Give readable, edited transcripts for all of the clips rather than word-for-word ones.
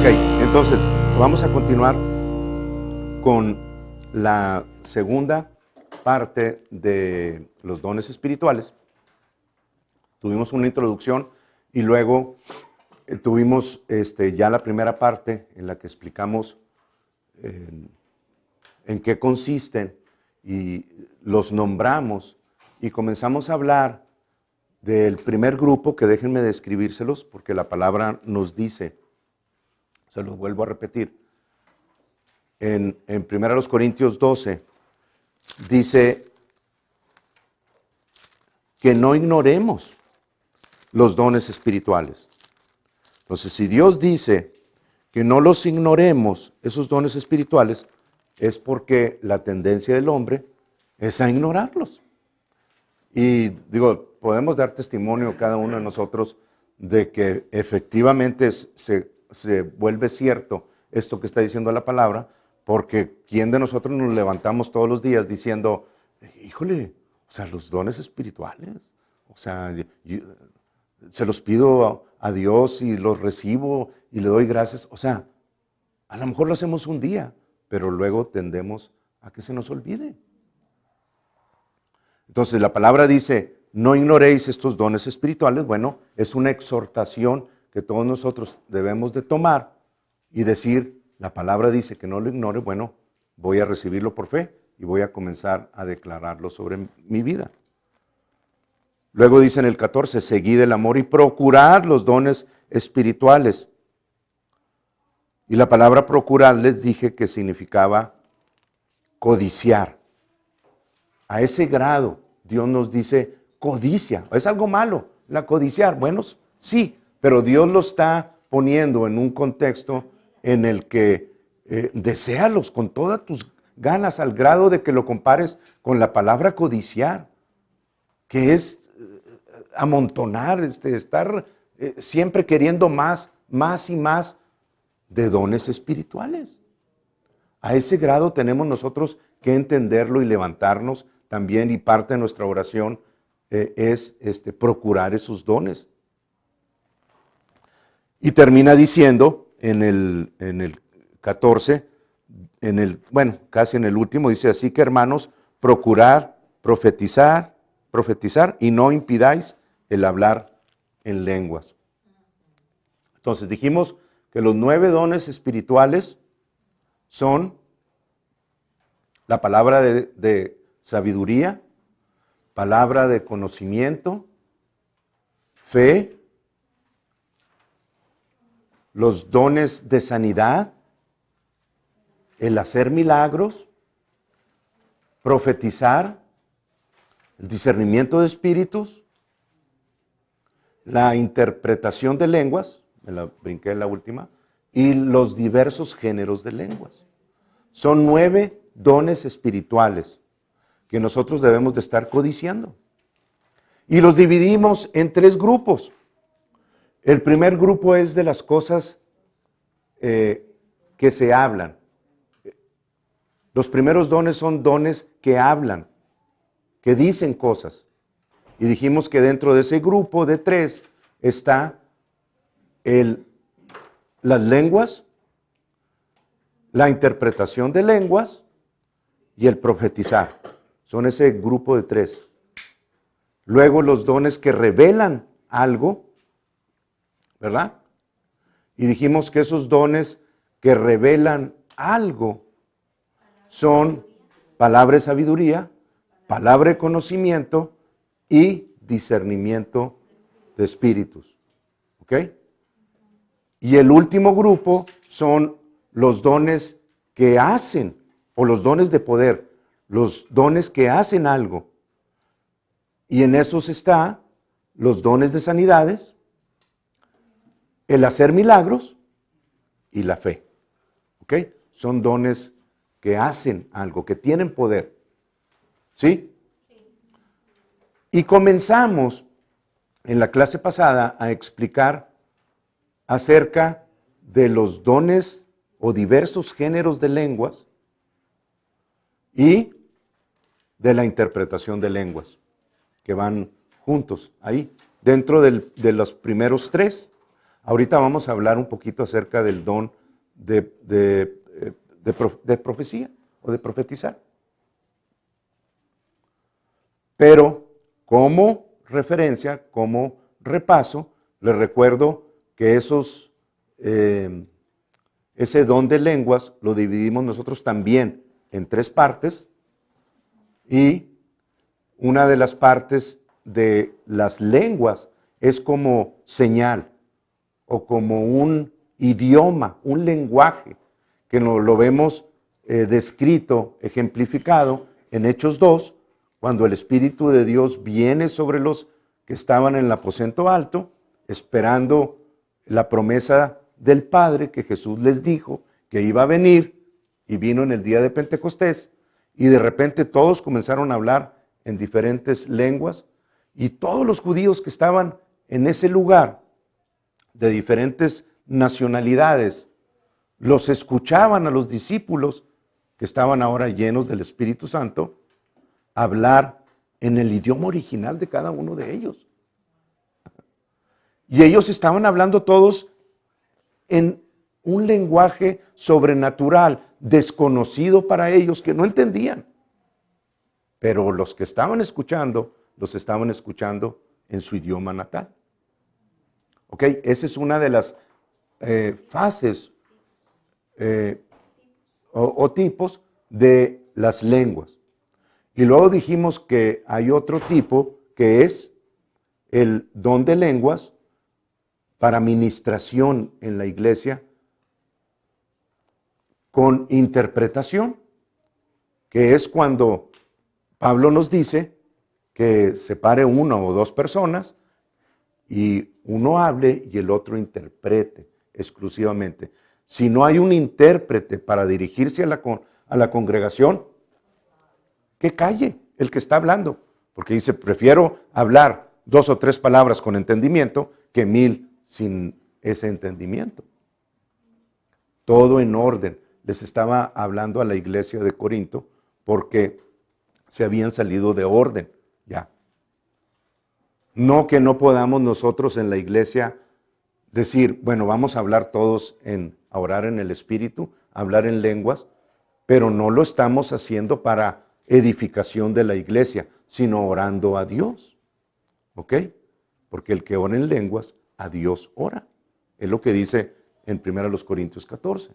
Ok, entonces vamos a continuar con la segunda parte de los dones espirituales. Tuvimos una introducción y luego tuvimos ya la primera parte en la que explicamos en qué consisten y los nombramos y comenzamos a hablar del primer grupo, que déjenme describírselos porque la palabra nos dice, se los vuelvo a repetir, en 1 Corintios 12 dice que no ignoremos los dones espirituales. Entonces, si Dios dice que no los ignoremos, esos dones espirituales, es porque la tendencia del hombre es a ignorarlos. Y digo, podemos dar testimonio cada uno de nosotros de que efectivamente se vuelve cierto esto que está diciendo la palabra, porque ¿quién de nosotros nos levantamos todos los días diciendo, híjole, o sea, los dones espirituales, o sea, se los pido a Dios y los recibo y le doy gracias? O sea, a lo mejor lo hacemos un día, pero luego tendemos a que se nos olvide. Entonces la palabra dice, no ignoréis estos dones espirituales. Bueno, es una exhortación que todos nosotros debemos de tomar y decir, la palabra dice que no lo ignore, bueno, voy a recibirlo por fe y voy a comenzar a declararlo sobre mi vida. Luego dice en el 14, seguid el amor y procurad los dones espirituales. Y la palabra procurar les dije que significaba codiciar. A ese grado Dios nos dice codicia. ¿Es algo malo la codiciar? Bueno, sí, pero Dios lo está poniendo en un contexto en el que deséalos con todas tus ganas, al grado de que lo compares con la palabra codiciar, que es amontonar, estar siempre queriendo más y más de dones espirituales. A ese grado tenemos nosotros que entenderlo y levantarnos también, y parte de nuestra oración es procurar esos dones. Y termina diciendo en el 14, casi en el último, dice, así que hermanos, procurar profetizar y no impidáis el hablar en lenguas. Entonces dijimos que los 9 dones espirituales son la palabra de sabiduría, palabra de conocimiento, fe, los dones de sanidad, el hacer milagros, profetizar, el discernimiento de espíritus, la interpretación de lenguas, me la brinqué en la última, y los diversos géneros de lenguas. Son 9 dones espirituales que nosotros debemos de estar codiciando. Y los dividimos en 3 grupos. El primer grupo es de las cosas que se hablan. Los primeros dones son dones que hablan, que dicen cosas. Y dijimos que dentro de ese grupo de 3 está las lenguas, la interpretación de lenguas y el profetizar. Son ese grupo de 3. Luego los dones que revelan algo, ¿verdad? Y dijimos que esos dones que revelan algo son palabra de sabiduría, palabra de conocimiento y discernimiento de espíritus. ¿Ok? Y el último grupo son los dones que hacen, o los dones de poder, los dones que hacen algo. Y en esos está los dones de sanidades, el hacer milagros y la fe. ¿Ok? Son dones que hacen algo, que tienen poder. ¿Sí? Y comenzamos en la clase pasada a explicar acerca de los dones o diversos géneros de lenguas y de la interpretación de lenguas, que van juntos ahí. Dentro de los primeros 3 Ahorita vamos a hablar un poquito acerca del don de profecía o de profetizar. Pero como referencia, como repaso, les recuerdo que ese don de lenguas lo dividimos nosotros también en 3 partes, y una de las partes de las lenguas es como señal o como un idioma, un lenguaje, que lo vemos descrito, ejemplificado en Hechos 2, cuando el Espíritu de Dios viene sobre los que estaban en el aposento alto, esperando la promesa del Padre que Jesús les dijo que iba a venir, y vino en el día de Pentecostés, y de repente todos comenzaron a hablar en diferentes lenguas, y todos los judíos que estaban en ese lugar, de diferentes nacionalidades, los escuchaban a los discípulos que estaban ahora llenos del Espíritu Santo, hablar en el idioma original de cada uno de ellos. Y ellos estaban hablando todos en un lenguaje sobrenatural, desconocido para ellos, que no entendían. Pero los que estaban escuchando, los estaban escuchando en su idioma natal. ¿Ok? Esa es una de las fases o tipos de las lenguas. Y luego dijimos que hay otro tipo que es el don de lenguas para ministración en la iglesia con interpretación, que es cuando Pablo nos dice que separe 1 o 2 personas y uno hable y el otro interprete exclusivamente. Si no hay un intérprete para dirigirse a la congregación, que calle el que está hablando, porque dice, prefiero hablar 2 o 3 palabras con entendimiento que 1000 sin ese entendimiento. Todo en orden. Les estaba hablando a la iglesia de Corinto porque se habían salido de orden ya. No que no podamos nosotros en la iglesia decir, bueno, vamos a hablar todos a orar en el Espíritu, hablar en lenguas, pero no lo estamos haciendo para edificación de la iglesia, sino orando a Dios. ¿Ok? Porque el que ora en lenguas, a Dios ora. Es lo que dice en 1 Corintios 14.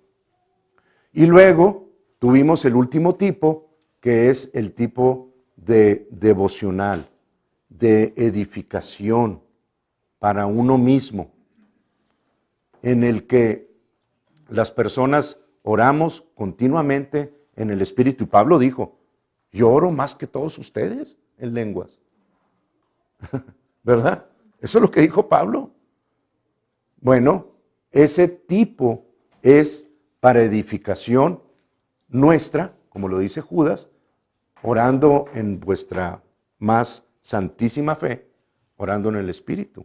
Y luego tuvimos el último tipo, que es el tipo de devocional, de edificación para uno mismo, en el que las personas oramos continuamente en el Espíritu. Y Pablo dijo, yo oro más que todos ustedes en lenguas. ¿Verdad? Eso es lo que dijo Pablo. Bueno, ese tipo es para edificación nuestra, como lo dice Judas, orando en vuestra más santísima fe, orando en el Espíritu.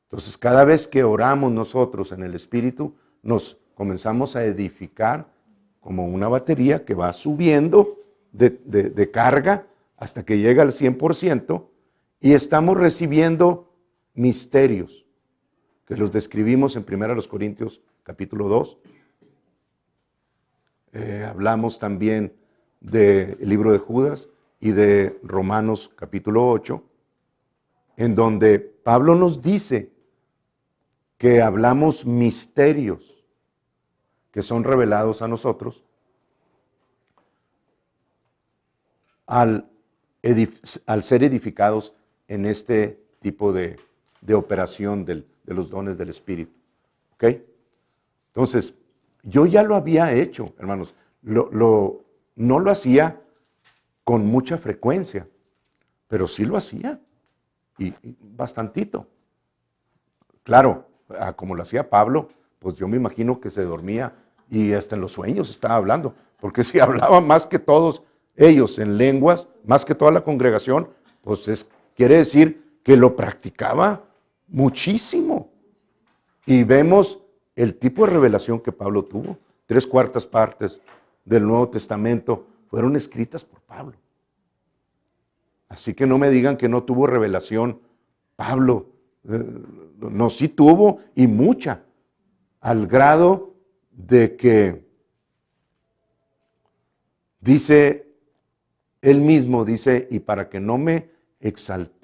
Entonces, cada vez que oramos nosotros en el Espíritu, nos comenzamos a edificar como una batería que va subiendo de carga hasta que llega al 100%, y estamos recibiendo misterios, que los describimos en 1 Corintios capítulo 2. Hablamos también del libro de Judas y de Romanos capítulo 8, en donde Pablo nos dice que hablamos misterios que son revelados a nosotros al ser edificados en este tipo de operación de los dones del Espíritu. ¿Ok? Entonces, yo ya lo había hecho, hermanos. No lo hacía con mucha frecuencia, pero sí lo hacía, y bastantito. Claro, como lo hacía Pablo, pues yo me imagino que se dormía y hasta en los sueños estaba hablando, porque si hablaba más que todos ellos en lenguas, más que toda la congregación, pues quiere decir que lo practicaba muchísimo. Y vemos el tipo de revelación que Pablo tuvo. 3/4 partes del Nuevo Testamento fueron escritas por Pablo. Así que no me digan que no tuvo revelación Pablo No, sí tuvo y mucha, al grado de que dice, él mismo dice, y para que no me exalte,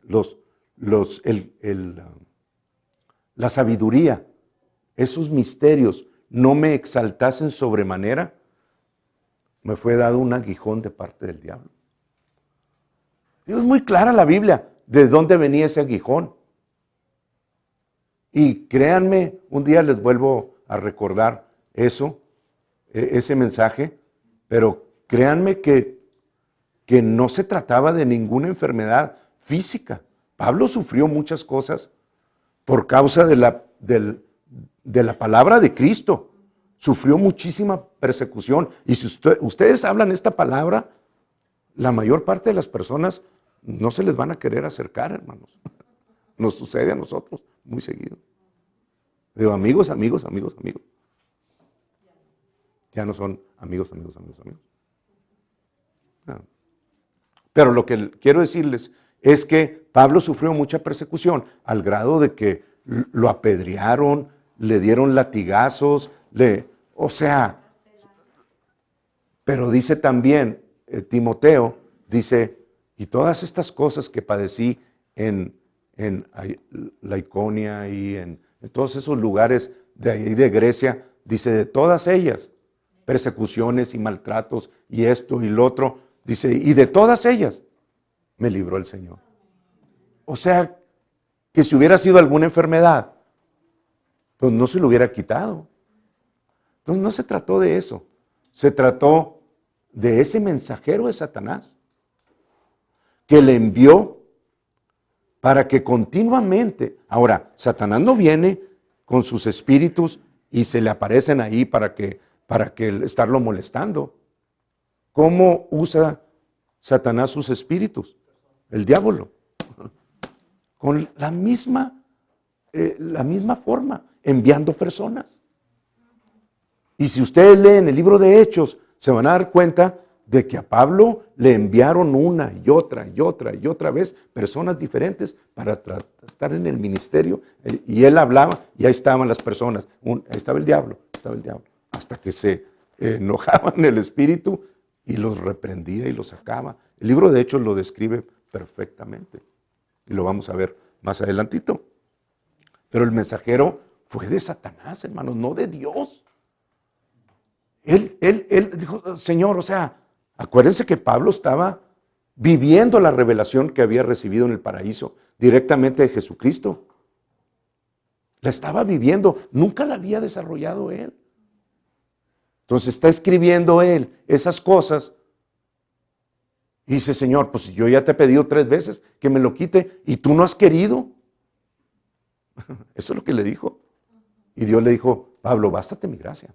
la sabiduría, esos misterios, no me exaltasen sobremanera, me fue dado un aguijón de parte del diablo. Es muy clara la Biblia de dónde venía ese aguijón. Y créanme, un día les vuelvo a recordar eso, ese mensaje, pero créanme que no se trataba de ninguna enfermedad física. Pablo sufrió muchas cosas por causa de la palabra de Cristo. Sufrió muchísima persecución. Y si ustedes hablan esta palabra, la mayor parte de las personas no se les van a querer acercar, hermanos. Nos sucede a nosotros muy seguido. Digo, amigos. Ya no son amigos. No. Pero lo que quiero decirles es que Pablo sufrió mucha persecución al grado de que lo apedrearon, le dieron latigazos, pero dice también Timoteo, dice, y todas estas cosas que padecí en la Iconia y en todos esos lugares de ahí de Grecia, dice, de todas ellas, persecuciones y maltratos y esto y lo otro, dice, y de todas ellas me libró el Señor. O sea, que si hubiera sido alguna enfermedad, pues no se lo hubiera quitado. Entonces no se trató de eso, se trató de ese mensajero de Satanás que le envió para que continuamente, ahora, Satanás no viene con sus espíritus y se le aparecen ahí para que estarlo molestando. ¿Cómo usa Satanás sus espíritus? El diablo. Con la misma forma, enviando personas. Y si ustedes leen el libro de Hechos, se van a dar cuenta de que a Pablo le enviaron una y otra vez personas diferentes para estar en el ministerio. Y él hablaba y ahí estaban las personas. Ahí estaba el diablo, hasta que se enojaban el espíritu y los reprendía y los sacaba. El libro de Hechos lo describe perfectamente. Y lo vamos a ver más adelantito. Pero el mensajero fue de Satanás, hermanos, no de Dios. Él dijo, Señor, o sea, acuérdense que Pablo estaba viviendo la revelación que había recibido en el paraíso directamente de Jesucristo. La estaba viviendo, nunca la había desarrollado él. Entonces está escribiendo él esas cosas y dice, Señor, pues yo ya te he pedido 3 veces que me lo quite y tú no has querido. Eso es lo que le dijo. Y Dios le dijo, Pablo, bástate mi gracia.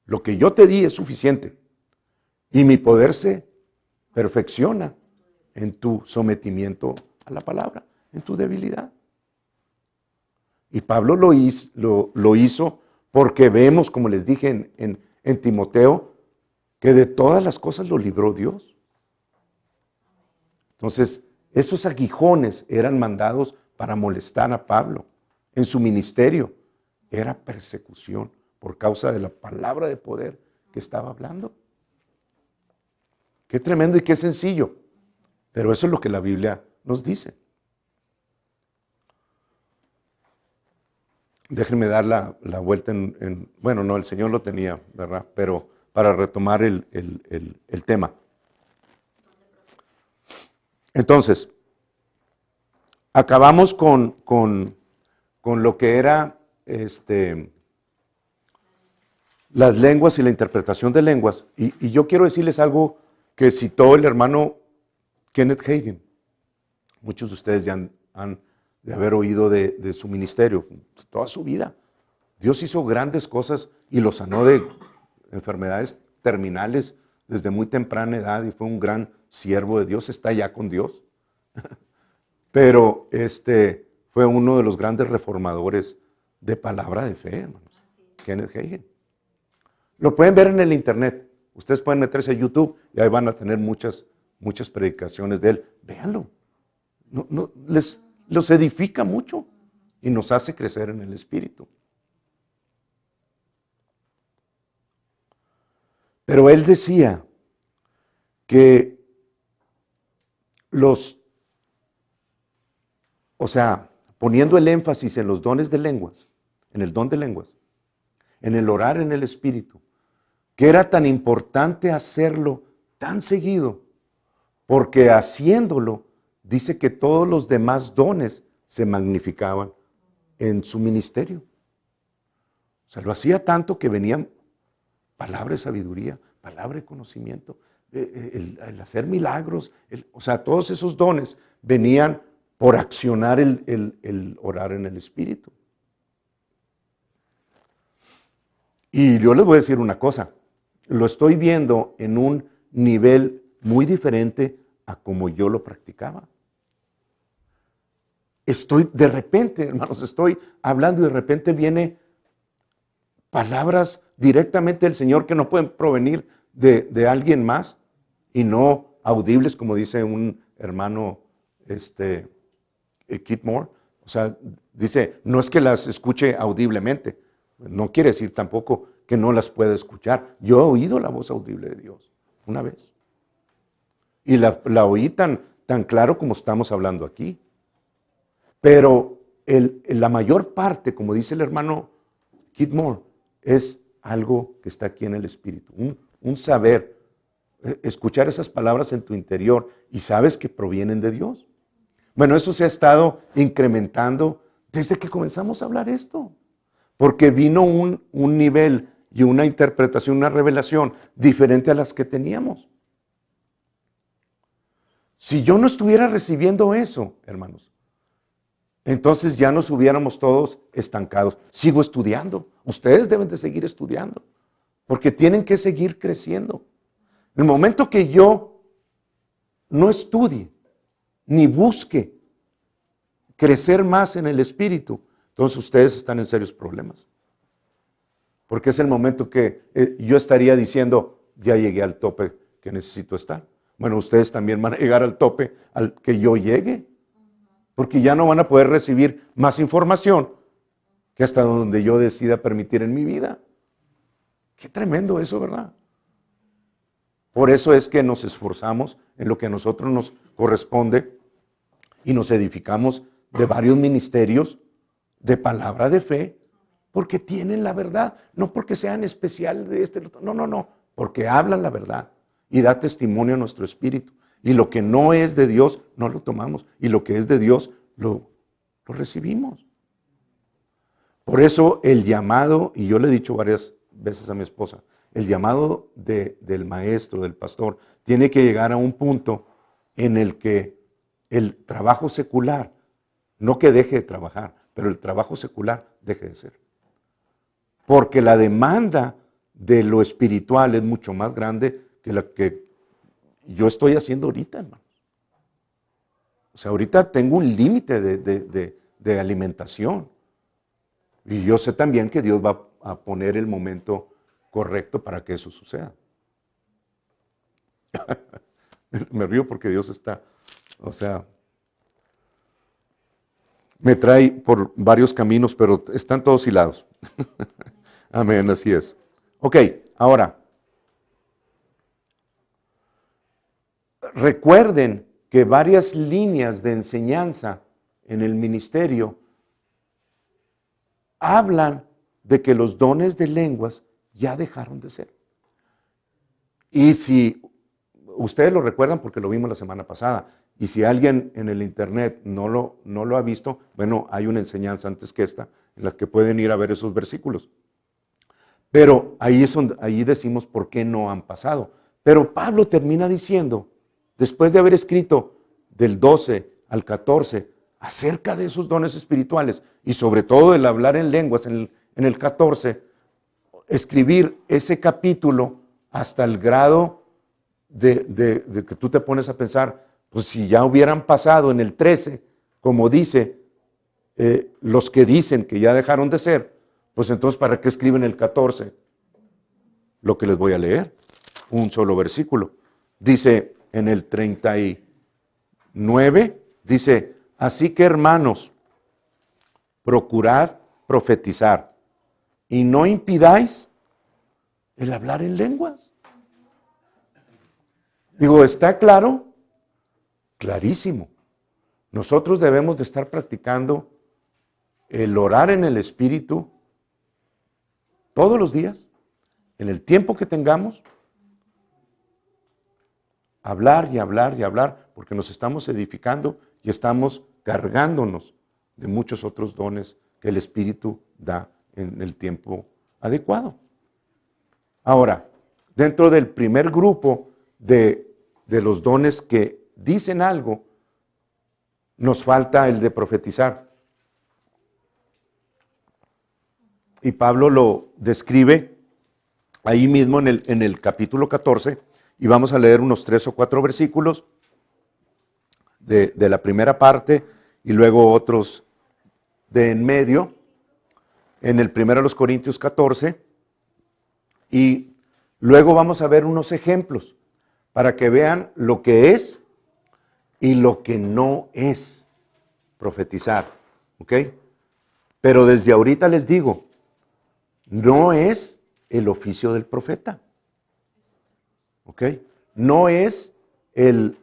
Lo que yo te di es suficiente. Y mi poder se perfecciona en tu sometimiento a la palabra, en tu debilidad. Y Pablo lo hizo porque vemos, como les dije en Timoteo, que de todas las cosas lo libró Dios. Entonces, esos aguijones eran mandados para molestar a Pablo en su ministerio. Era persecución por causa de la palabra de poder que estaba hablando. Qué tremendo y qué sencillo. Pero eso es lo que la Biblia nos dice. Déjenme dar la vuelta bueno, no, el Señor lo tenía, ¿verdad? Pero para retomar el tema. Entonces, acabamos con lo que era las lenguas y la interpretación de lenguas. Y yo quiero decirles algo que citó el hermano Kenneth Hagin. Muchos de ustedes ya han de haber oído de su ministerio, toda su vida. Dios hizo grandes cosas y lo sanó de enfermedades terminales desde muy temprana edad y fue un gran siervo de Dios, está ya con Dios. Pero fue uno de los grandes reformadores de palabra de fe, hermanos. Kenneth Hagin. Lo pueden ver en el internet. Ustedes pueden meterse a YouTube y ahí van a tener muchas predicaciones de él. Véanlo. Los edifica mucho. y nos hace crecer en el Espíritu. Pero él decía que poniendo el énfasis en los dones de lenguas, en el don de lenguas, en el orar en el Espíritu, que era tan importante hacerlo tan seguido, porque haciéndolo, dice que todos los demás dones se magnificaban en su ministerio. O sea, lo hacía tanto que venían palabra de sabiduría, palabra de conocimiento, el hacer milagros, todos esos dones venían por accionar el orar en el Espíritu. Y yo les voy a decir una cosa, lo estoy viendo en un nivel muy diferente a como yo lo practicaba. De repente, hermanos, estoy hablando y de repente viene palabras directamente del Señor que no pueden provenir de alguien más y no audibles, como dice un hermano Keith Moore. O sea, dice, no es que las escuche audiblemente, no quiere decir tampoco que no las pueda escuchar. Yo he oído la voz audible de Dios una vez y la oí tan claro como estamos hablando aquí. Pero la mayor parte, como dice el hermano Keith Moore, es algo que está aquí en el Espíritu, un saber, escuchar esas palabras en tu interior y sabes que provienen de Dios. Bueno, eso se ha estado incrementando desde que comenzamos a hablar esto, porque vino un nivel y una interpretación, una revelación diferente a las que teníamos. Si yo no estuviera recibiendo eso, hermanos, entonces ya nos hubiéramos todos estancados. Sigo estudiando. Ustedes deben de seguir estudiando, porque tienen que seguir creciendo. En el momento que yo no estudie, ni busque crecer más en el Espíritu, entonces ustedes están en serios problemas. Porque es el momento que yo estaría diciendo, ya llegué al tope que necesito estar. Bueno, ustedes también van a llegar al tope al que yo llegue. Porque ya no van a poder recibir más información que hasta donde yo decida permitir en mi vida. Qué tremendo eso, ¿verdad? Por eso es que nos esforzamos en lo que a nosotros nos corresponde y nos edificamos de varios ministerios de palabra de fe, porque tienen la verdad, no porque sean especial de no, porque hablan la verdad y da testimonio a nuestro espíritu. Y lo que no es de Dios, no lo tomamos. Y lo que es de Dios, lo recibimos. Por eso el llamado, y yo le he dicho varias veces a mi esposa, el llamado del maestro, del pastor, tiene que llegar a un punto en el que el trabajo secular, no que deje de trabajar, pero el trabajo secular deje de ser. Porque la demanda de lo espiritual es mucho más grande que la que yo estoy haciendo ahorita, hermanos. O sea, ahorita tengo un límite de alimentación. Y yo sé también que Dios va a poner el momento correcto para que eso suceda. Me río porque Dios está, me trae por varios caminos, pero están todos hilados. Amén, así es. Ok, ahora, recuerden que varias líneas de enseñanza en el ministerio hablan de que los dones de lenguas ya dejaron de ser. Y si ustedes lo recuerdan porque lo vimos la semana pasada, y si alguien en el internet no lo ha visto, bueno, hay una enseñanza antes que esta en la que pueden ir a ver esos versículos. Pero ahí decimos por qué no han pasado. Pero Pablo termina diciendo, después de haber escrito del 12 al 14 acerca de esos dones espirituales y sobre todo del hablar en lenguas en el 14, escribir ese capítulo hasta el grado de que tú te pones a pensar, pues si ya hubieran pasado en el 13, como dice, los que dicen que ya dejaron de ser, pues entonces ¿para qué escriben el 14? Lo que les voy a leer, un solo versículo. Dice en el 39, dice, así que hermanos, procurad profetizar y no impidáis el hablar en lenguas. Digo, ¿está claro? Clarísimo. Nosotros debemos de estar practicando el orar en el Espíritu todos los días, en el tiempo que tengamos, hablar y hablar y hablar, porque nos estamos edificando y estamos cargándonos de muchos otros dones que el Espíritu da en el tiempo adecuado. Ahora, dentro del primer grupo de los dones que dicen algo, nos falta el de profetizar. Y Pablo lo describe ahí mismo en el capítulo 14, y vamos a leer unos 3 o 4 versículos de la primera parte, y luego otros de en medio, en el 1 Corintios 14, y luego vamos a ver unos ejemplos para que vean lo que es y lo que no es profetizar, ¿ok? Pero desde ahorita les digo, no es el oficio del profeta, ¿ok? No es el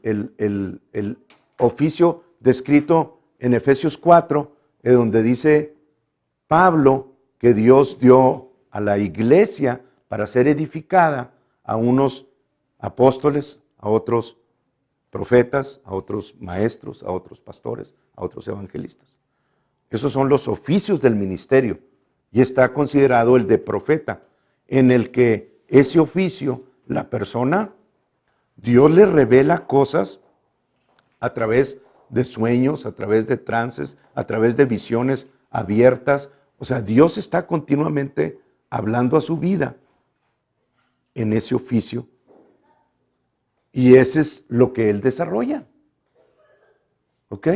oficio descrito en Efesios 4, donde dice Pablo que Dios dio a la iglesia para ser edificada a unos apóstoles, a otros profetas, a otros maestros, a otros pastores, a otros evangelistas. Esos son los oficios del ministerio y está considerado el de profeta, en el que ese oficio, la persona, Dios le revela cosas a través de sueños, a través de trances, a través de visiones abiertas. O sea, Dios está continuamente hablando a su vida en ese oficio. Y ese es lo que Él desarrolla. ¿Ok?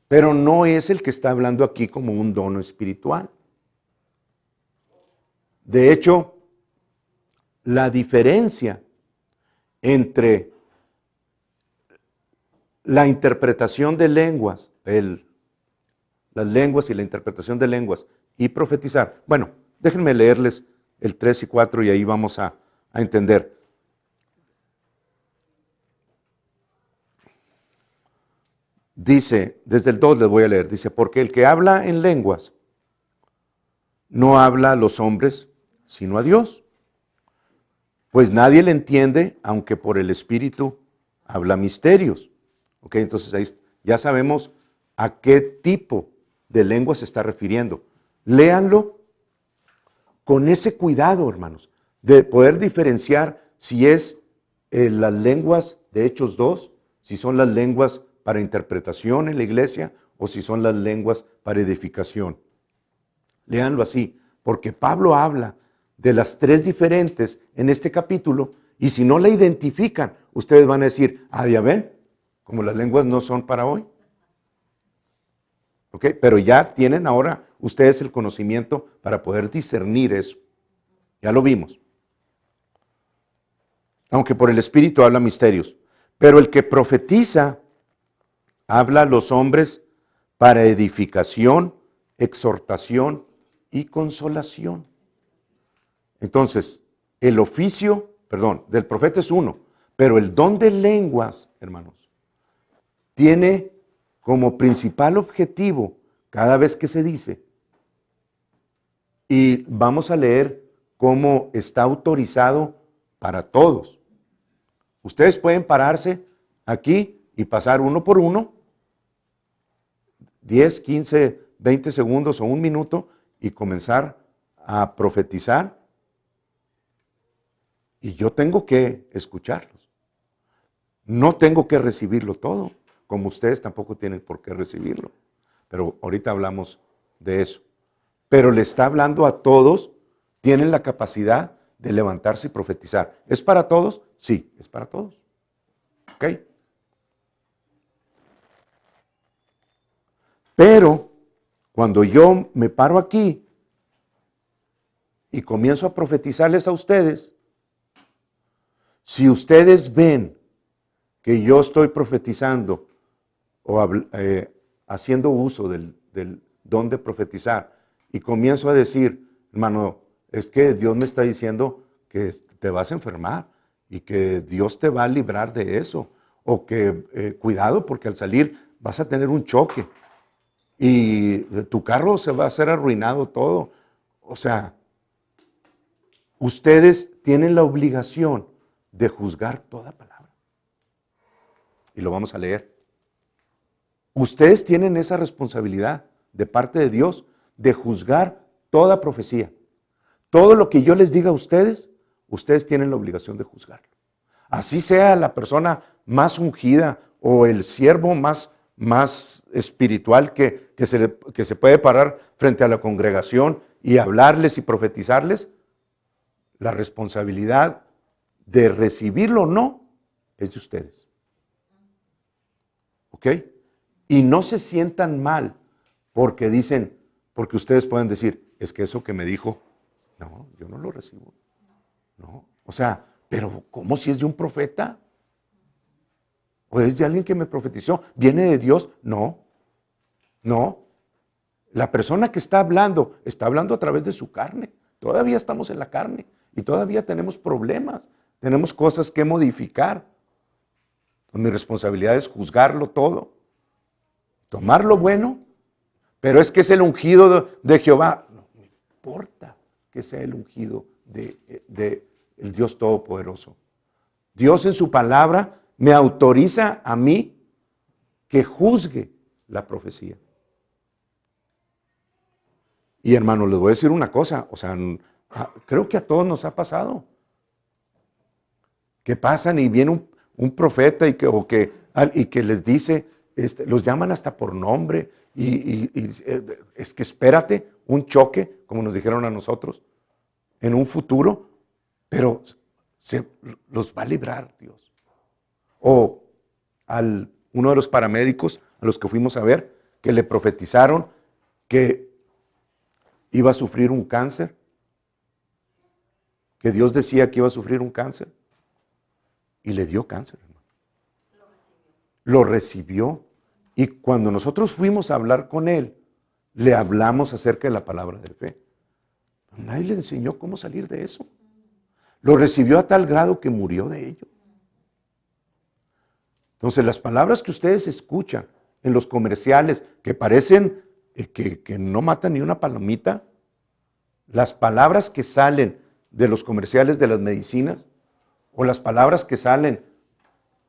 Pero no es el que está hablando aquí como un dono espiritual. De hecho, la diferencia entre la interpretación de lenguas, las lenguas y la interpretación de lenguas y profetizar. Bueno, déjenme leerles el 3 y 4 y ahí vamos a entender. Dice, desde el 2 les voy a leer, dice, porque el que habla en lenguas no habla a los hombres, sino a Dios. Pues nadie le entiende, aunque por el Espíritu habla misterios. Ok, entonces ahí ya sabemos a qué tipo de lengua se está refiriendo. Léanlo con ese cuidado, hermanos, de poder diferenciar si es las lenguas de Hechos 2, si son las lenguas para interpretación en la iglesia o si son las lenguas para edificación. Léanlo así, porque Pablo habla de las 3 diferentes en este capítulo y si no la identifican, ustedes van a decir, ya ven, como las lenguas no son para hoy. ¿Ok? Pero ya tienen ahora ustedes el conocimiento para poder discernir eso. Ya lo vimos. Aunque por el Espíritu habla misterios. Pero el que profetiza habla a los hombres para edificación, exhortación y consolación. Entonces, el oficio, del profeta es uno, pero el don de lenguas, hermanos, tiene como principal objetivo cada vez que se dice, y vamos a leer cómo está autorizado para todos. Ustedes pueden pararse aquí y pasar uno por uno, 10, 15, 20 segundos o un minuto y comenzar a profetizar. Y yo tengo que escucharlos. No tengo que recibirlo todo, como ustedes tampoco tienen por qué recibirlo. Pero ahorita hablamos de eso. Pero le está hablando a todos, tienen la capacidad de levantarse y profetizar. ¿Es para todos? Sí, es para todos. ¿Ok? Pero cuando yo me paro aquí y comienzo a profetizarles a ustedes, si ustedes ven que yo estoy profetizando o haciendo uso de don de profetizar y comienzo a decir, hermano, es que Dios me está diciendo que te vas a enfermar y que Dios te va a librar de eso, o que cuidado porque al salir vas a tener un choque y tu carro se va a hacer arruinado todo. O sea, ustedes tienen la obligación de juzgar toda palabra. Y lo vamos a leer. Ustedes tienen esa responsabilidad de parte de Dios de juzgar toda profecía. Todo lo que yo les diga a ustedes, ustedes tienen la obligación de juzgarlo. Así sea la persona más ungida o el siervo más espiritual que se puede parar frente a la congregación y hablarles y profetizarles, la responsabilidad de recibirlo o no es de ustedes. ¿Ok? Y no se sientan mal porque dicen, porque ustedes pueden decir, es que eso que me dijo, no, yo no lo recibo. No, o sea, pero ¿cómo si es de un profeta? ¿O es de alguien que me profetizó? ¿Viene de Dios? No, no. La persona que está hablando a través de su carne. Todavía estamos en la carne y todavía tenemos problemas, tenemos cosas que modificar. Entonces, mi responsabilidad es juzgarlo todo, tomar lo bueno, pero es que es el ungido de Jehová. No me importa que sea el ungido de el Dios Todopoderoso. Dios en su palabra me autoriza a mí que juzgue la profecía. Y hermano, les voy a decir una cosa, o sea, creo que a todos nos ha pasado. Que pasan y viene un profeta y que les dice, los llaman hasta por nombre y es que espérate un choque, como nos dijeron a nosotros, en un futuro, pero los va a librar Dios. O uno de los paramédicos a los que fuimos a ver, que le profetizaron que iba a sufrir un cáncer, que Dios decía que iba a sufrir un cáncer, y le dio cáncer, hermano. Lo recibió. Y cuando nosotros fuimos a hablar con él, le hablamos acerca de la palabra de fe. Nadie le enseñó cómo salir de eso. Lo recibió a tal grado que murió de ello. Entonces, las palabras que ustedes escuchan en los comerciales, que parecen que no matan ni una palomita, las palabras que salen de los comerciales de las medicinas, o las palabras que salen,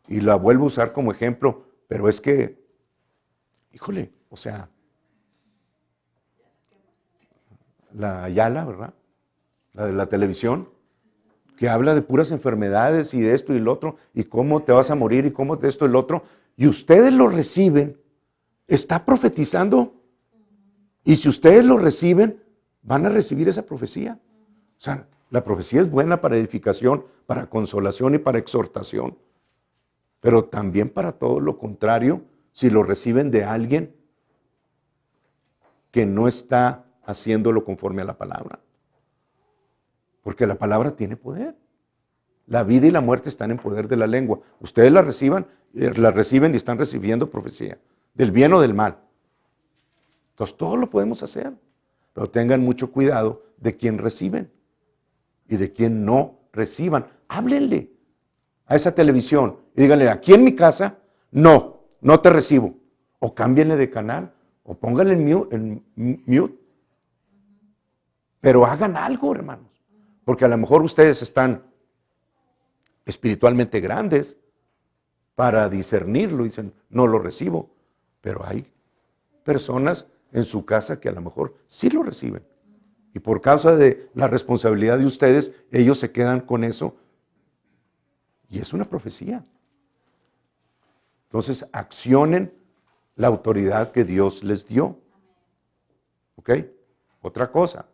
y la vuelvo a usar como ejemplo, pero es que, híjole, o sea, la Ayala, ¿verdad? La de la televisión, que habla de puras enfermedades y de esto y el otro, y cómo te vas a morir y cómo de esto y el otro, y ustedes lo reciben, está profetizando, y si ustedes lo reciben, van a recibir esa profecía. O sea, la profecía es buena para edificación, para consolación y para exhortación, pero también para todo lo contrario, si lo reciben de alguien que no está haciéndolo conforme a la palabra. Porque la palabra tiene poder. La vida y la muerte están en poder de la lengua. Ustedes la reciben y están recibiendo profecía, del bien o del mal. Entonces, todo lo podemos hacer, pero tengan mucho cuidado de quién reciben y de quién no reciban. Háblenle a esa televisión y díganle, aquí en mi casa, no te recibo. O cámbienle de canal, o pónganle en mute. Pero hagan algo, hermanos. Porque a lo mejor ustedes están espiritualmente grandes para discernirlo y dicen, no lo recibo. Pero hay personas en su casa que a lo mejor sí lo reciben. Y por causa de la responsabilidad de ustedes, ellos se quedan con eso. Y es una profecía. Entonces, accionen la autoridad que Dios les dio. ¿Ok? Otra cosa.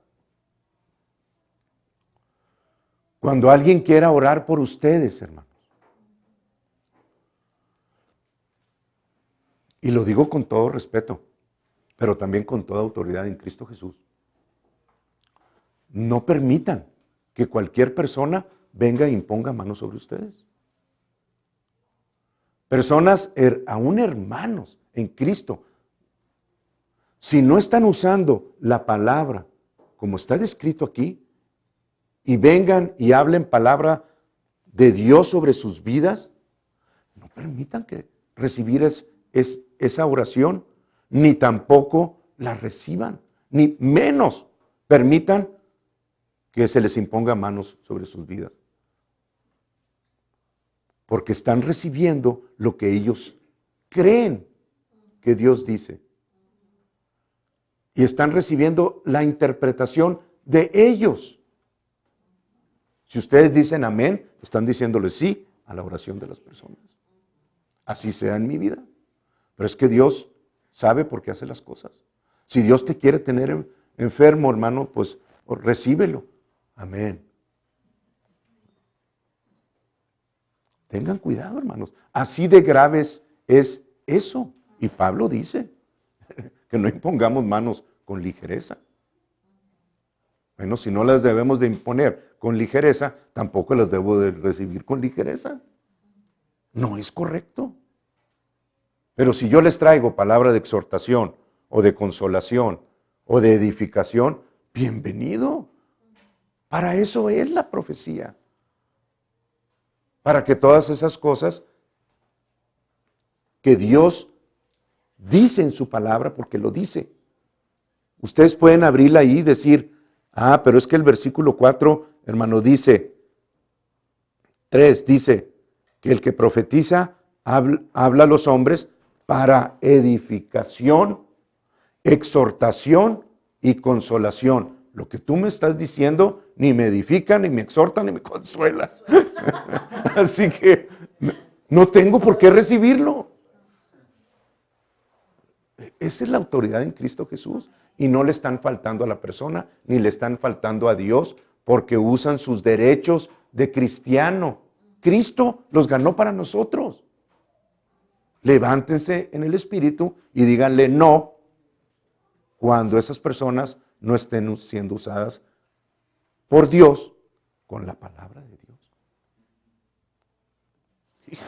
Cuando alguien quiera orar por ustedes, hermanos, y lo digo con todo respeto, pero también con toda autoridad en Cristo Jesús, no permitan que cualquier persona venga e imponga manos sobre ustedes. Personas, aún hermanos en Cristo, Si no están usando la palabra como está descrito aquí, y vengan y hablen palabra de Dios sobre sus vidas, no permitan que recibir esa oración, ni tampoco la reciban, ni menos permitan que se les imponga manos sobre sus vidas. Porque están recibiendo lo que ellos creen que Dios dice. Y están recibiendo la interpretación de ellos. Si ustedes dicen amén, están diciéndole sí a la oración de las personas. Así sea en mi vida. Pero es que Dios sabe por qué hace las cosas. Si Dios te quiere tener enfermo, hermano, pues recíbelo. Amén. Tengan cuidado, hermanos. Así de graves es eso. Y Pablo dice que no impongamos manos con ligereza. Bueno, si no las debemos de imponer con ligereza, tampoco las debo de recibir con ligereza. No es correcto. Pero si yo les traigo palabra de exhortación, o de consolación, o de edificación, bienvenido. Para eso es la profecía. Para que todas esas cosas que Dios dice en su palabra, porque lo dice. Ustedes pueden abrirla ahí y decir, pero es que el versículo 4, hermano, dice, 3, dice que el que profetiza habla a los hombres para edificación, exhortación y consolación. Lo que tú me estás diciendo ni me edifica, ni me exhorta, ni me consuela. Así que no tengo por qué recibirlo. Esa es la autoridad en Cristo Jesús. Y no le están faltando a la persona, ni le están faltando a Dios, porque usan sus derechos de cristiano. Cristo los ganó para nosotros. Levántense en el espíritu y díganle no cuando esas personas no estén siendo usadas por Dios con la palabra de Dios. Hijo.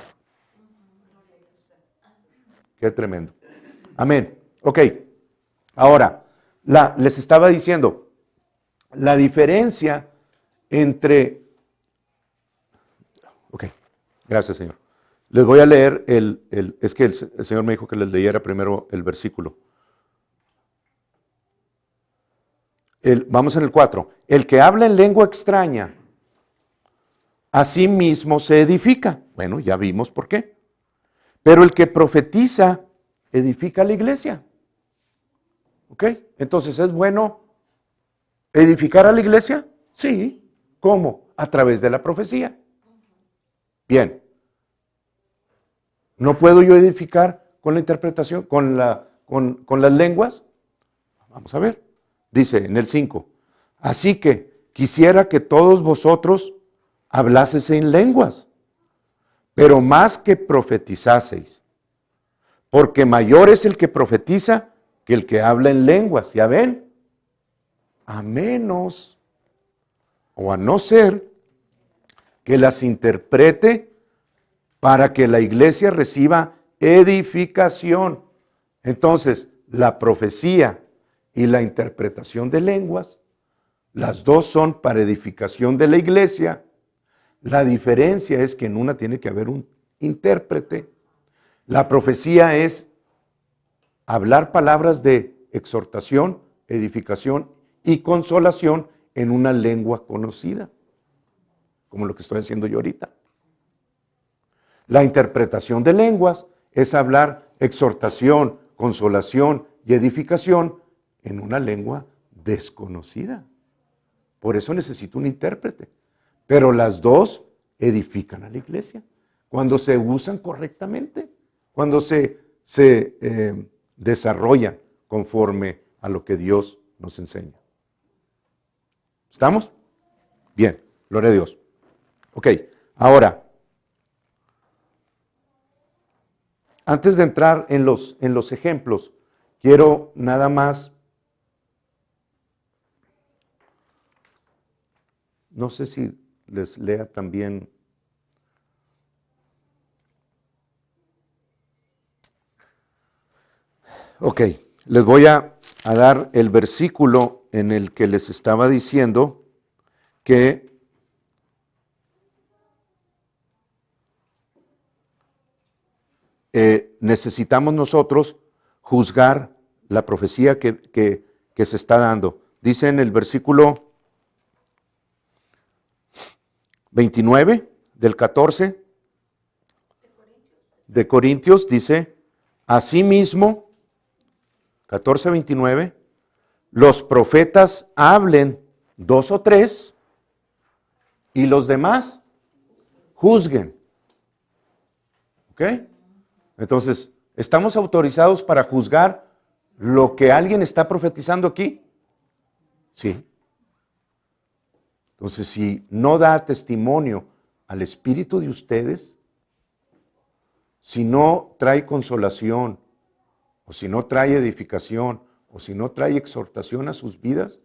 Qué tremendo. Amén. Ok. Ahora, les estaba diciendo, la diferencia entre... Ok, gracias, Señor. Les voy a leer es que el Señor me dijo que les leyera primero el versículo. Vamos en el 4. El que habla en lengua extraña, a sí mismo se edifica. Bueno, ya vimos por qué. Pero el que profetiza, edifica a la iglesia. ¿Ok? Entonces, ¿es bueno edificar a la iglesia? Sí. ¿Cómo? A través de la profecía. Bien. ¿No puedo yo edificar con la interpretación, con las lenguas? Vamos a ver. Dice en el 5. Así que quisiera que todos vosotros hablaseis en lenguas, pero más que profetizaseis, porque mayor es el que profetiza que el que habla en lenguas. ¿Ya ven? A menos o a no ser que las interprete para que la iglesia reciba edificación. Entonces, la profecía y la interpretación de lenguas, las dos son para edificación de la iglesia. La diferencia es que en una tiene que haber un intérprete. La profecía es hablar palabras de exhortación, edificación y consolación en una lengua conocida, como lo que estoy haciendo yo ahorita. La interpretación de lenguas es hablar exhortación, consolación y edificación en una lengua desconocida. Por eso necesito un intérprete. Pero las dos edifican a la iglesia cuando se usan correctamente, cuando se desarrollan conforme a lo que Dios nos enseña. ¿Estamos? Bien, gloria a Dios. Ok, ahora, antes de entrar en los ejemplos, quiero nada más, no sé si les lea también. Ok, les voy a a dar el versículo en el que les estaba diciendo que necesitamos nosotros juzgar la profecía que se está dando. Dice en el versículo 29 del 14 de Corintios, dice, asimismo, 14:29, los profetas hablen 2 o 3 y los demás juzguen. ¿Ok? Entonces, ¿estamos autorizados para juzgar lo que alguien está profetizando aquí? Sí. Entonces, si no da testimonio al espíritu de ustedes, si no trae consolación, o si no trae edificación, o si no trae exhortación a sus vidas,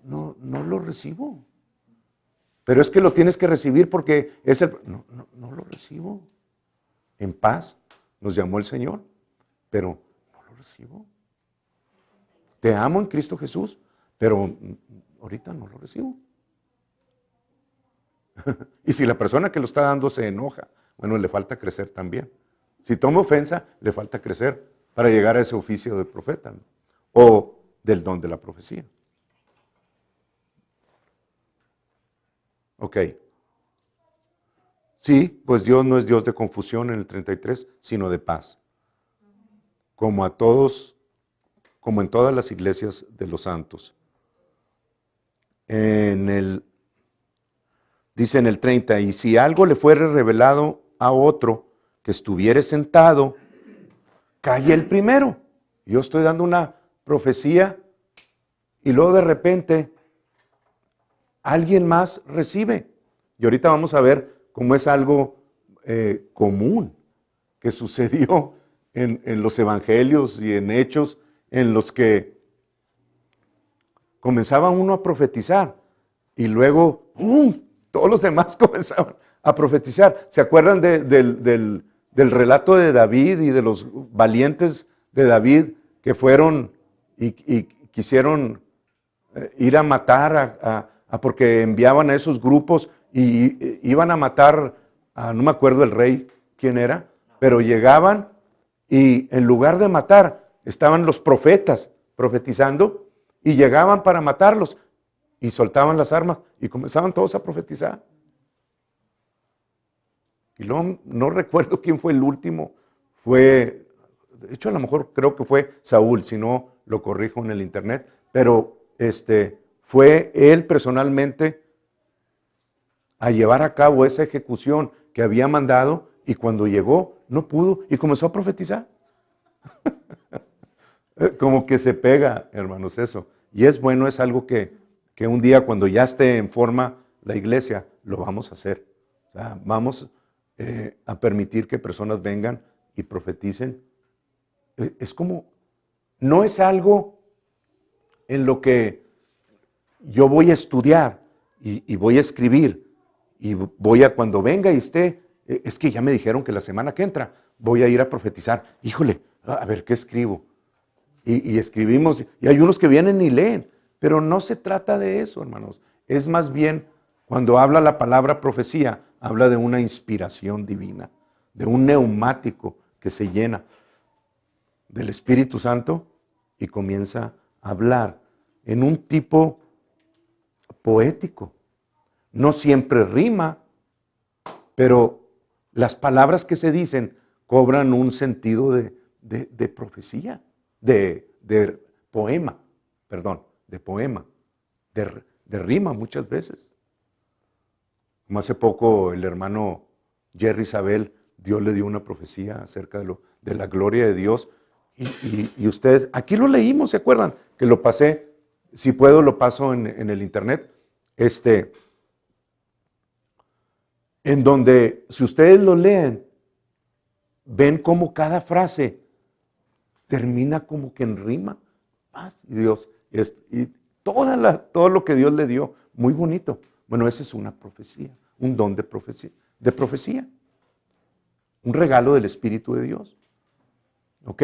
no lo recibo. Pero es que lo tienes que recibir porque es el... No lo recibo. En paz nos llamó el Señor, pero no lo recibo. Te amo en Cristo Jesús, pero ahorita no lo recibo. Y si la persona que lo está dando se enoja, bueno, le falta crecer también. Si toma ofensa, le falta crecer para llegar a ese oficio de profeta, ¿no? O del don de la profecía. Ok. Sí, pues Dios no es Dios de confusión en el 33, sino de paz. Como a todos, como en todas las iglesias de los santos. Dice en el 30, y si algo le fuere revelado a otro que estuviere sentado, calle el primero. Yo estoy dando una profecía y luego de repente alguien más recibe. Y ahorita vamos a ver cómo es algo común que sucedió en los evangelios y en hechos en los que comenzaba uno a profetizar y luego ¡pum!, todos los demás comenzaban a profetizar. ¿Se acuerdan del relato de David y de los valientes de David que fueron y quisieron ir a matar porque enviaban a esos grupos y iban a matar no me acuerdo el rey quién era, pero llegaban y en lugar de matar estaban los profetas profetizando y llegaban para matarlos y soltaban las armas y comenzaban todos a profetizar. Y luego no recuerdo quién fue el último, de hecho a lo mejor creo que fue Saúl, si no lo corrijo en el internet, pero fue él personalmente a llevar a cabo esa ejecución que había mandado y cuando llegó no pudo y comenzó a profetizar. Como que se pega, hermanos, eso. Y es bueno, es algo que un día cuando ya esté en forma la iglesia, lo vamos a hacer. O sea, vamos a permitir que personas vengan y profeticen. Es como, no es algo en lo que yo voy a estudiar y voy a escribir y voy a cuando venga y esté, es que ya me dijeron que la semana que entra voy a ir a profetizar. Híjole, a ver, ¿qué escribo? Y escribimos, y hay unos que vienen y leen, pero no se trata de eso, hermanos. Es más bien, cuando habla la palabra profecía, habla de una inspiración divina, de un neumático que se llena del Espíritu Santo y comienza a hablar en un tipo poético. No siempre rima, pero las palabras que se dicen cobran un sentido de profecía, de poema, de rima muchas veces. Como hace poco el hermano Jerry Isabel, Dios le dio una profecía acerca de la gloria de Dios y ustedes, aquí lo leímos, ¿se acuerdan? Que lo pasé, si puedo lo paso en el internet, en donde si ustedes lo leen, ven cómo cada frase termina como que en rima. Paz y Dios. Y todo lo que Dios le dio, muy bonito. Bueno, esa es una profecía, un don de profecía. Un regalo del Espíritu de Dios. ¿Ok?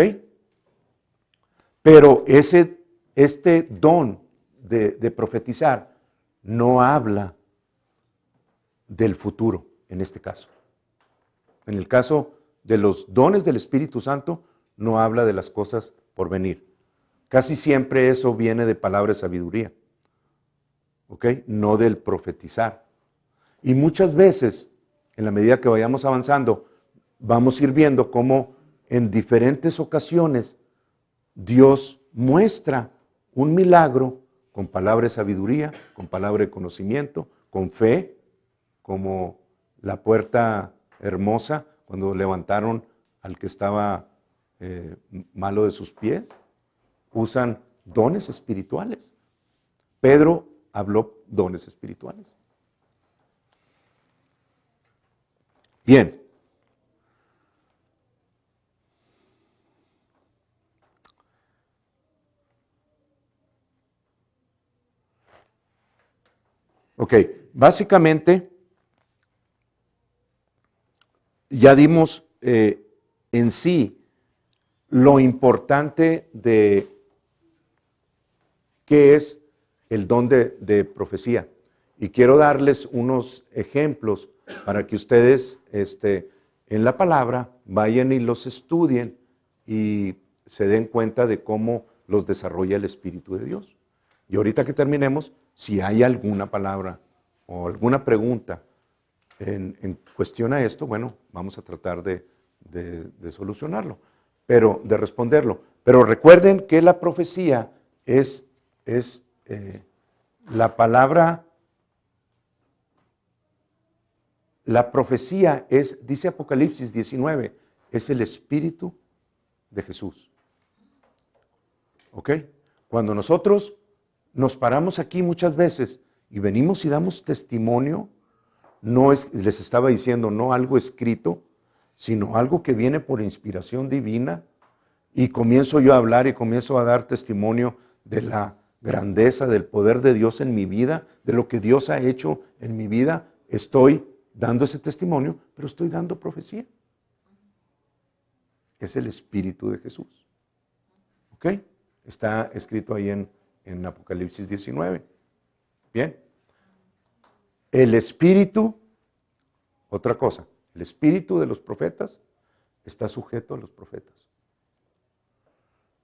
Pero este don de profetizar no habla del futuro, en este caso. En el caso de los dones del Espíritu Santo, no habla de las cosas por venir. Casi siempre eso viene de palabra de sabiduría, ¿ok? No del profetizar. Y muchas veces, en la medida que vayamos avanzando, vamos a ir viendo cómo en diferentes ocasiones Dios muestra un milagro con palabra de sabiduría, con palabra de conocimiento, con fe, como la puerta hermosa, cuando levantaron al que estaba malo de sus pies. Usan dones espirituales. Pedro habló dones espirituales. Bien. Ok, básicamente ya dimos en sí lo importante de qué es el don de profecía. Y quiero darles unos ejemplos para que ustedes en la palabra vayan y los estudien y se den cuenta de cómo los desarrolla el Espíritu de Dios. Y ahorita que terminemos, si hay alguna palabra o alguna pregunta en cuestión a esto, bueno, vamos a tratar de solucionarlo, pero de responderlo. Pero recuerden que la profecía es la palabra, la profecía es, dice Apocalipsis 19, es el Espíritu de Jesús. ¿Ok? Cuando nosotros nos paramos aquí muchas veces y venimos y damos testimonio, no es, les estaba diciendo, no algo escrito, sino algo que viene por inspiración divina, y comienzo yo a hablar y comienzo a dar testimonio de la grandeza, del poder de Dios en mi vida, de lo que Dios ha hecho en mi vida. Estoy dando ese testimonio, pero estoy dando profecía. Es el Espíritu de Jesús. ¿Ok? Está escrito ahí en Apocalipsis 19. Bien. El Espíritu, otra cosa, el Espíritu de los profetas está sujeto a los profetas.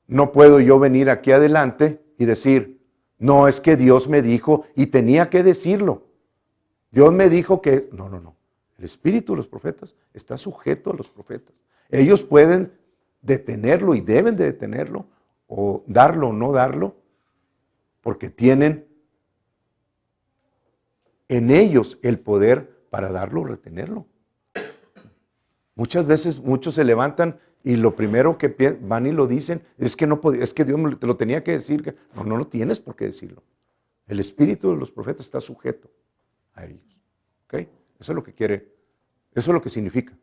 No puedo yo venir aquí adelante y decir, no, es que Dios me dijo y tenía que decirlo. Dios me dijo que, no. El Espíritu de los profetas está sujeto a los profetas. Ellos pueden detenerlo y deben de detenerlo, o darlo o no darlo, porque tienen en ellos el poder para darlo o retenerlo. Muchas veces muchos se levantan y lo primero que van y lo dicen es que no es que Dios te lo tenía que decir. No lo tienes por qué decirlo. El espíritu de los profetas está sujeto a ellos. ¿Ok? Eso es lo que quiere, eso es lo que significa.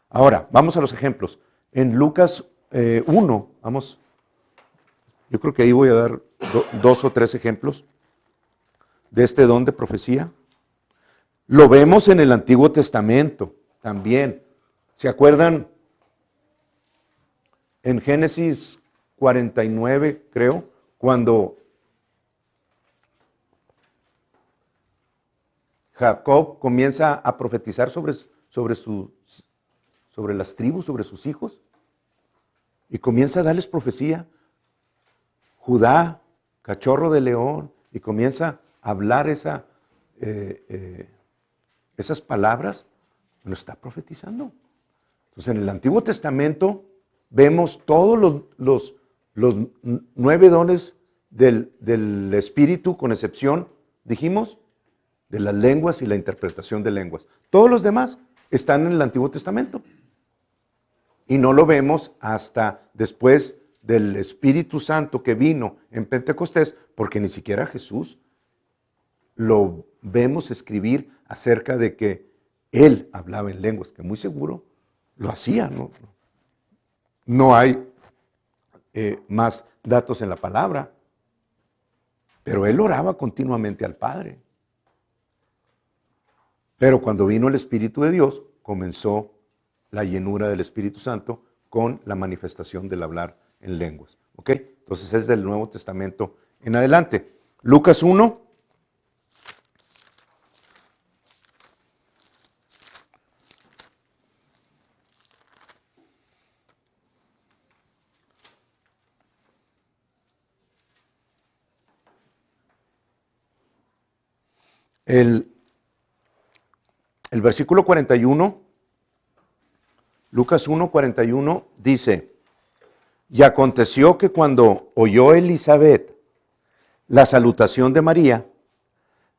Ahora, vamos a los ejemplos. En Lucas 1, vamos, yo creo que ahí voy a dar 2 o 3 ejemplos de este don de profecía. Lo vemos en el Antiguo Testamento también. ¿Se acuerdan? En Génesis 49, creo, cuando Jacob comienza a profetizar sobre las tribus, sobre sus hijos, y comienza a darles profecía. Judá, cachorro de león, y comienza a hablar esas palabras. Lo está profetizando. Entonces, en el Antiguo Testamento vemos todos los 9 dones del Espíritu, con excepción, dijimos, de las lenguas y la interpretación de lenguas. Todos los demás están en el Antiguo Testamento. Y no lo vemos hasta después del Espíritu Santo que vino en Pentecostés, porque ni siquiera Jesús lo vemos escribir acerca de que Él hablaba en lenguas, que muy seguro lo hacía, ¿no? No hay más datos en la palabra, pero Él oraba continuamente al Padre. Pero cuando vino el Espíritu de Dios, comenzó la llenura del Espíritu Santo con la manifestación del hablar en lenguas. ¿Ok? Entonces es del Nuevo Testamento en adelante. Lucas 1. El versículo 41, Lucas 1, 41 dice, y aconteció que cuando oyó Elizabeth la salutación de María,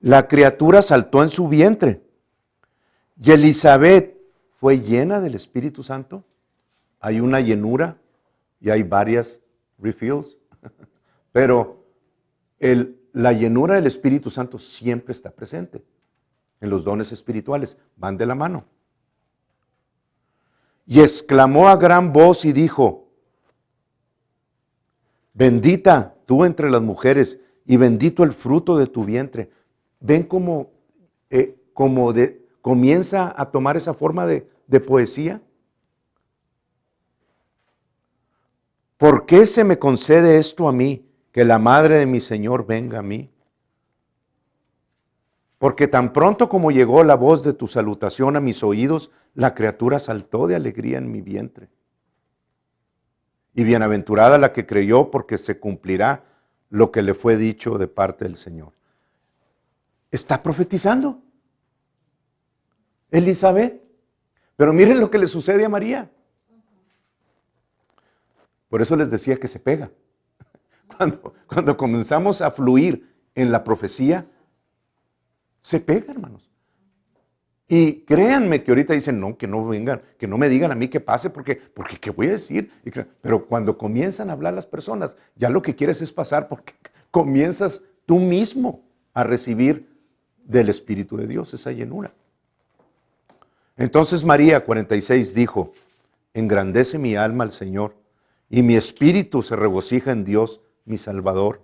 la criatura saltó en su vientre. Y Elizabeth fue llena del Espíritu Santo. Hay una llenura y hay varias refills, pero la llenura del Espíritu Santo siempre está presente en los dones espirituales, van de la mano. Y exclamó a gran voz y dijo, bendita tú entre las mujeres y bendito el fruto de tu vientre. ¿Ven cómo comienza a tomar esa forma de poesía? ¿Por qué se me concede esto a mí, que la madre de mi Señor venga a mí? Porque tan pronto como llegó la voz de tu salutación a mis oídos, la criatura saltó de alegría en mi vientre. Y bienaventurada la que creyó, porque se cumplirá lo que le fue dicho de parte del Señor. Está profetizando Elizabeth. Pero miren lo que le sucede a María. Por eso les decía que se pega. Cuando comenzamos a fluir en la profecía, se pega, hermanos. Y créanme que ahorita dicen, no, que no vengan, que no me digan a mí qué pase, porque ¿qué voy a decir? Pero cuando comienzan a hablar las personas, ya lo que quieres es pasar, porque comienzas tú mismo a recibir del Espíritu de Dios esa llenura. Entonces María, 46, dijo, engrandece mi alma al Señor, y mi espíritu se regocija en Dios, mi Salvador,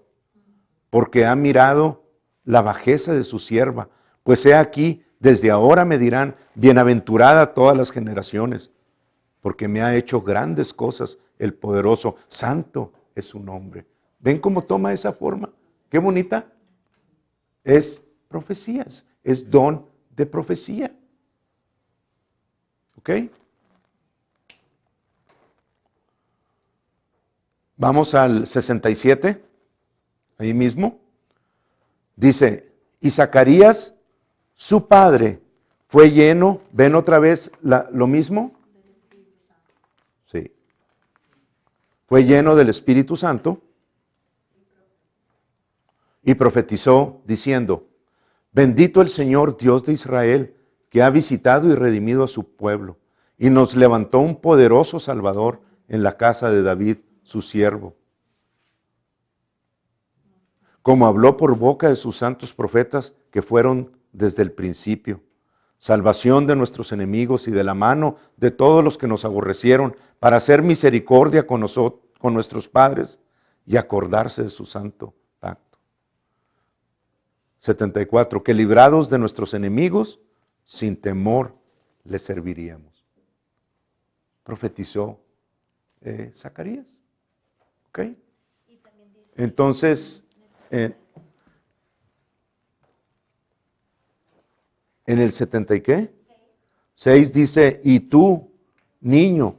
porque ha mirado la bajeza de su sierva, pues he aquí, desde ahora me dirán, bienaventurada todas las generaciones, porque me ha hecho grandes cosas el poderoso, santo es su nombre. ¿Ven cómo toma esa forma? Qué bonita. Es profecías, es don de profecía. ¿Ok? Vamos al 67, ahí mismo. Dice, y Zacarías, su padre, fue lleno, ¿ven otra vez lo mismo? Sí. Fue lleno del Espíritu Santo y profetizó diciendo, bendito el Señor Dios de Israel, que ha visitado y redimido a su pueblo, y nos levantó un poderoso Salvador en la casa de David, su siervo. Como habló por boca de sus santos profetas que fueron desde el principio, salvación de nuestros enemigos y de la mano de todos los que nos aborrecieron, para hacer misericordia con nosotros, con nuestros padres, y acordarse de su santo pacto. 74. Que librados de nuestros enemigos, sin temor les serviríamos. Profetizó Zacarías. ¿Ok? Entonces, en el 70 y qué? 6 dice, y tú, niño,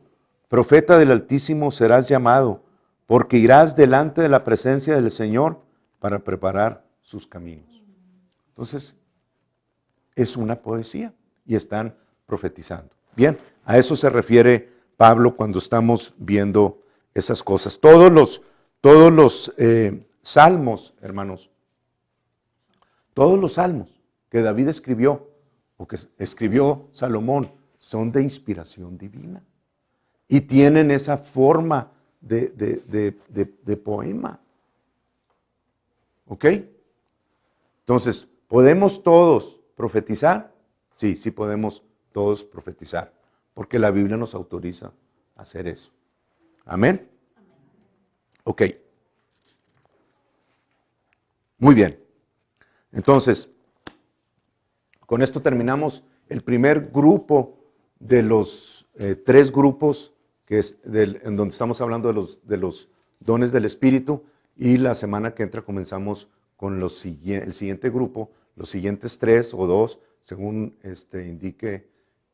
profeta del Altísimo serás llamado, porque irás delante de la presencia del Señor para preparar sus caminos. Entonces, es una poesía y están profetizando. Bien, a eso se refiere Pablo cuando estamos viendo esas cosas. Todos los salmos, hermanos, todos los salmos que David escribió o que escribió Salomón son de inspiración divina y tienen esa forma de poema. ¿Ok? Entonces, ¿podemos todos profetizar? Sí, sí podemos todos profetizar, porque la Biblia nos autoriza a hacer eso. ¿Amén? Ok. Muy bien. Entonces, con esto terminamos el primer grupo de los 3 grupos que es en donde estamos hablando de los dones del Espíritu, y la semana que entra comenzamos con el siguiente grupo, los siguientes 3 o 2, según indique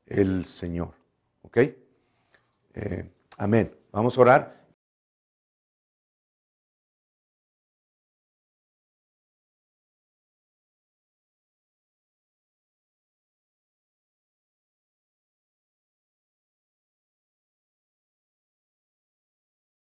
el Señor. ¿Ok? Amén. Vamos a orar.